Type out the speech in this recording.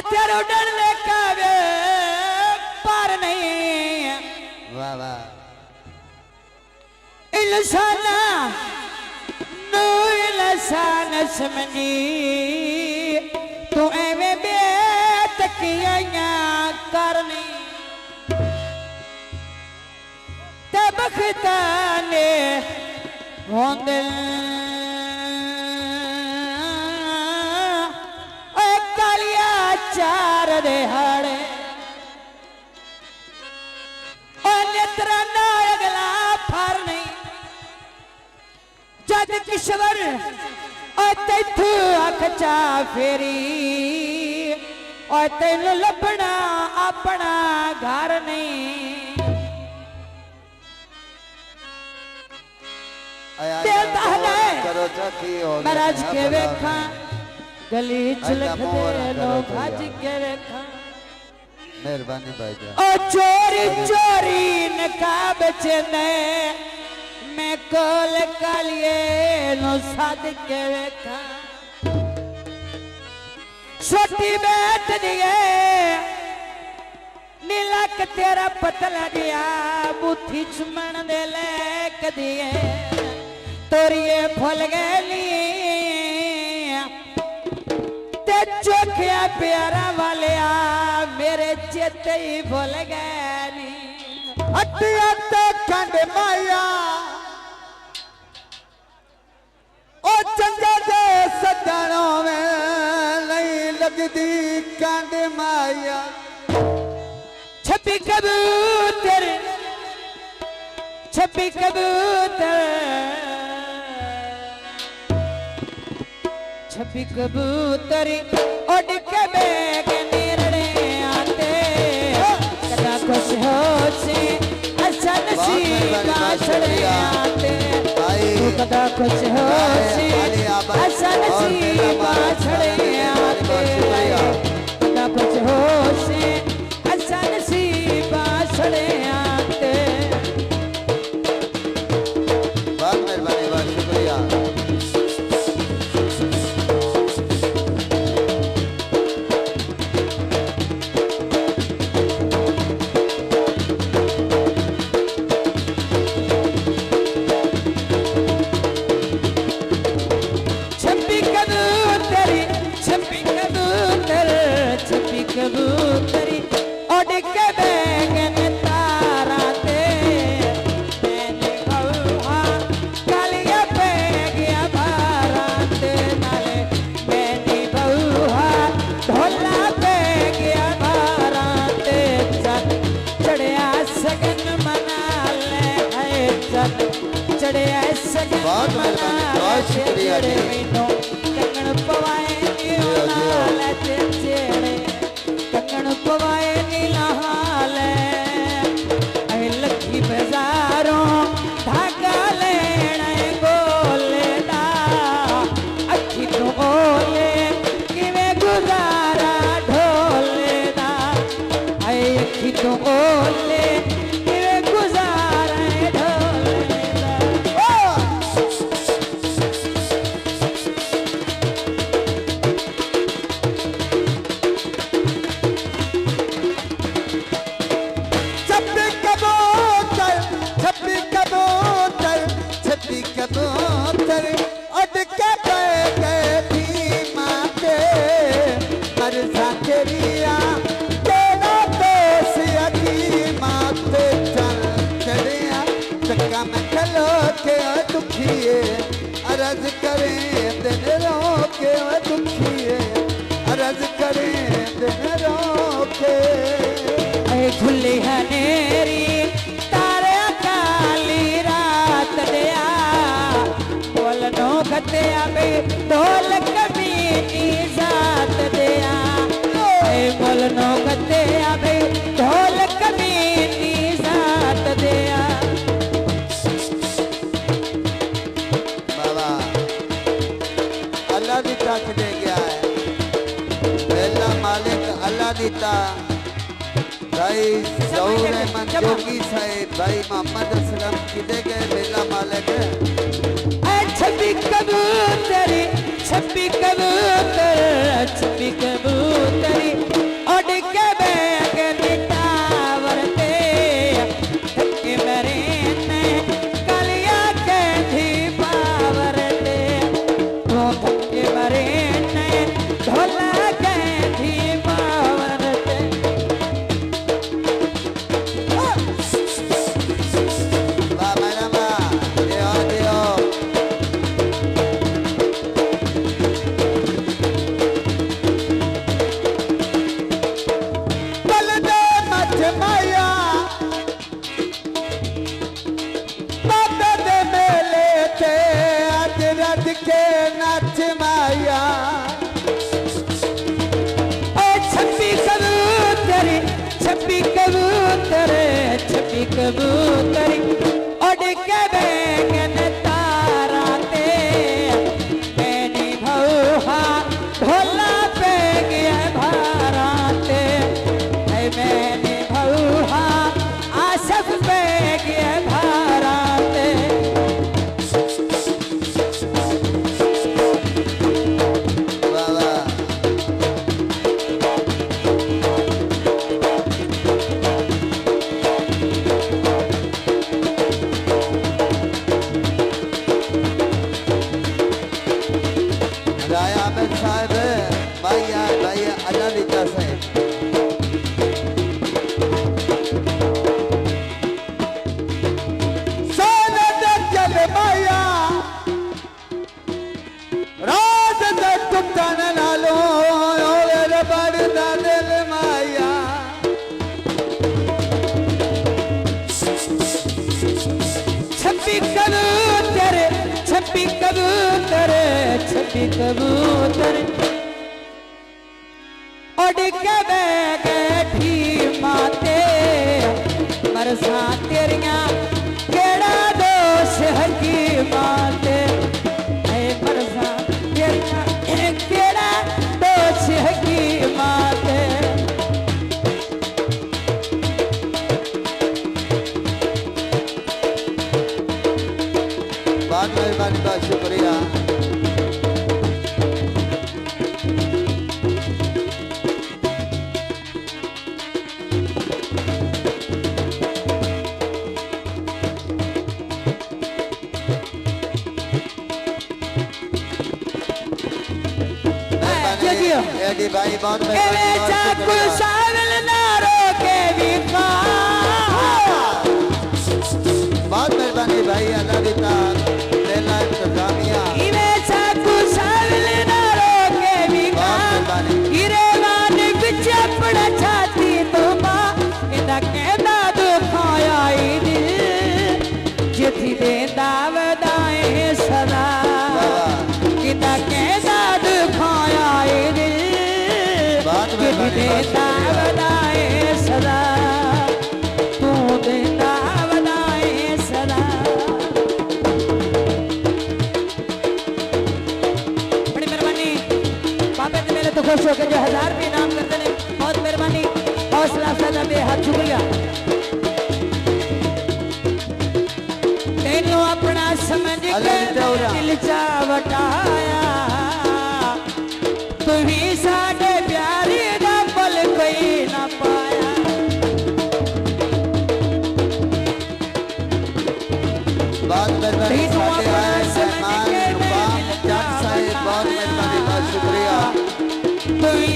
तेरे उड़न ले कावे पर नहीं वाह वाह इल्साना नो इल्सान समझी तू एवे बेतकियां करनी ते बखताने होंदे चार दिहाड़े नेत्र अगला फर नहीं जद किश्वर तैथू अख चा फेरी और तेन लभना अपना घर नहीं महाराज के वेखा गली चलक दे लोग आज के रेखा मेहरबानी भाईजान ओ चोरी चोरी नकाब चने मैं कोल कालिए नो साद के रेखा छोटी बैठ दिए नीलक तेरा पतला दिया बुथी चुमन दे लेक दिए तोरिए फल गली चोखिया प्यारा वाले मेरे चेते ही भूल गए हटिया तो कंड माया ओ चंगा दे सजनों में नहीं लगती कंड माया छपी कबूतर छपी कबूतर छपी कबूतरी उड़ के बैग निरड़े आते कदा खुश हो से अच्छा नसीब छड़े आते कदा खुश हो से अच्छा नसीब छड़े आते कदा खुश हो से अच्छा नसीब छड़े आते बहुत मेहरबानी बहुत शुक्रिया कबूतरी उड़ के बैगन तारा ते मैंने कहा कालिया पे गया बारा ते नाले मैंने बहुआ ढोला पे गया बारा ते चल चढ़िया सगन मना ले है चल चढ़िया सगन मना ले कंगन पवाए लाल चेड़े कंगन पवाए नीला हाल लखी बाजारों धागा लेना गोले दा अखी तो ओले किवें गुजारा ढोले दा अखी तो ओले किवें गुजारा ढोले दा कबूतर उड़ के गए थी माते मरजा तेरिया तेरा दोष अगी माते चल चढ़िया चक्का में चलो के दुखिए अर्ज करें दिन रोके दुखिए अर्ज करें दिन रोके खुली हनेरी तारे काली रात दिया बोलनो खतिया बे ढोल कमीनी जात दिया बोलनो खतिया बे ढोल कमीनी जात दिया बाबा अल्लाह दी ताक दे गया है पहला मालिक अल्लाह दी ता भाई जहूर अहमद जोगी साहिब भाई मोहम्मद असलम किदे गए बेला मालिक छपी कबूतरी छपी कबूतर छपी कबूतरी भाई है भाई अल्लाह दी कसम सोने दे जग माया रात दे टुटन नालो ओवे बड़दा दिल माया छपी कबूतर छपी कबूतर छपी कबूतर उड़ के बैठी माते मरसा तेरिया केड़ा दोष हकी माते ऐ मरसा तेरिया केड़ा दोष हकी माते बहुत मेहरबानी बहुत शुक्रिया एडी भाई बहुत शामिल ना रोके भी बहुत मेहरबानी भाई अल्लाह दी ताक लेला इंतजामिया शामिल ना रोके भी हीरे वान बिच अपना छाती तो मां इदा कहदा दुखाया दिल जिथी देंदा वदाए सदा इदा कहदा दुखाया दिल जिथी देंदा वदाए सदा तू देंदा वदाए सदा बड़ी मेहरबानी बाबे ने मेरे तो खुश हो के जो 1000 रुपये इनाम करते हैं बहुत मेहरबानी हौसला अफजा बेहद शुक्रिया तेनू अपना समझ के दिल चा वटाया तू ही साडे प्यारे दा पल कोई ना पाया बहुत मेहरबानी साडे आए सहमान रुबाम जट साहिब बहुत मेहरबानी बहुत शुक्रिया तू ही